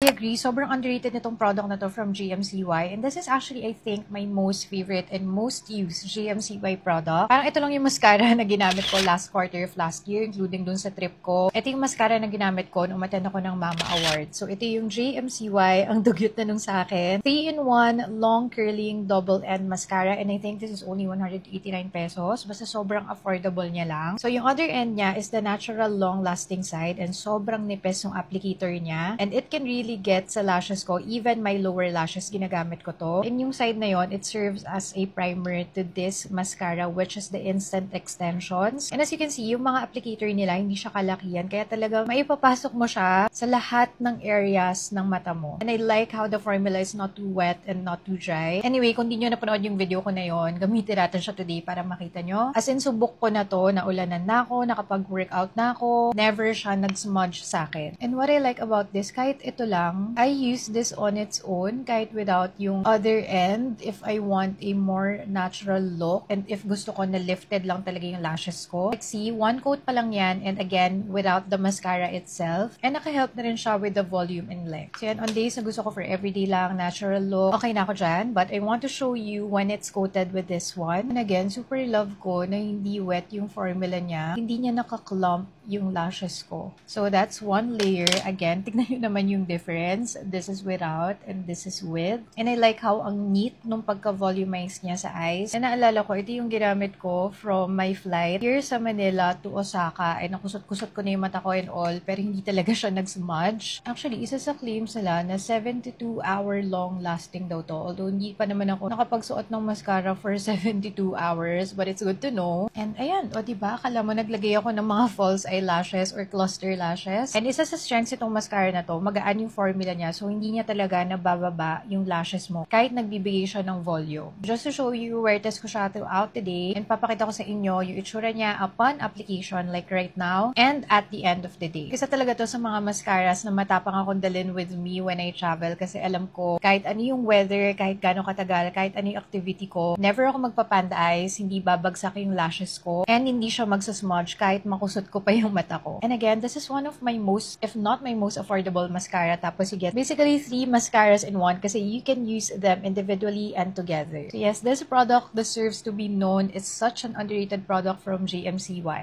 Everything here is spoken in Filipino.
I agree. Sobrang underrated nitong product na to from GMCY. And this is actually, I think, my most favorite and most used GMCY product. Parang ito lang yung mascara na ginamit ko last quarter of last year, including dun sa trip ko. Ito yung mascara na ginamit ko nung umattend ako ng Mama Award. So, ito yung GMCY. Ang dugyot na nung sa akin. 3-in-1 long curling double end mascara. And I think this is only 189 pesos. Basta sobrang affordable niya lang. So, yung other end niya is the natural long-lasting side. And sobrang nipis yung applicator niya. And it can really get sa lashes ko. Even my lower lashes, ginagamit ko to. And yung side na yon, it serves as a primer to this mascara, which is the instant extensions. And as you can see, yung mga applicator nila, hindi siya kalakihan. Kaya talaga, maipapasok mo siya sa lahat ng areas ng mata mo. And I like how the formula is not too wet and not too dry. Anyway, kung di nyo napanood yung video ko na yon, gamitin natin siya today para makita nyo. As in, subok ko na to, naulanan na ako, nakapag-workout na ako, never siya nag-smudge sa akin. And what I like about this, kahit ito lang, I use this on its own kahit without yung other end if I want a more natural look and if gusto ko na lifted lang talaga yung lashes ko. Like see, one coat pa lang yan and again, without the mascara itself. And naka-help na rin siya with the volume and length. So yan, on days na gusto ko for everyday lang, natural look, okay na ako dyan. But I want to show you when it's coated with this one. And again, super love ko na hindi wet yung formula niya. Hindi niya nakaklump yung lashes ko. So that's one layer. Again, tignan nyo naman yung difference. This is without and this is with. And I like how ang neat nung pagka-volumize niya sa eyes. And naalala ko, ito yung ginamit ko from my flight here sa Manila to Osaka. Ay nakusot-kusot ko na yung mata ko and all, pero hindi talaga siya nag-smudge. Actually, isa sa claims nila na 72-hour long lasting daw to. Although hindi pa naman ako nakapagsuot ng mascara for 72 hours, but it's good to know. And ayan, o diba, akala mo naglagay ako ng mga false eyelashes or cluster lashes. And isa sa strengths itong mascara na to, magaan yung formula niya. So, hindi niya talaga nabababa yung lashes mo kahit nagbibigay siya ng volume. Just to show you, wear test ko siya throughout the day. And papakita ko sa inyo yung itsura niya upon application like right now and at the end of the day. Kasi talaga to sa mga mascaras na matapang akong dalhin with me when I travel kasi alam ko kahit ano yung weather, kahit gano'ng katagal, kahit ano yung activity ko, never ako magpapanda eyes, hindi babagsak yung lashes ko, and hindi siya magsasmudge kahit makusot ko pa yung mata ko. And again, this is one of my most, if not my most affordable mascara. Tapos you get basically 3 mascaras in one kasi you can use them individually and together. So yes, this product deserves to be known. It's such an underrated product from GMCY.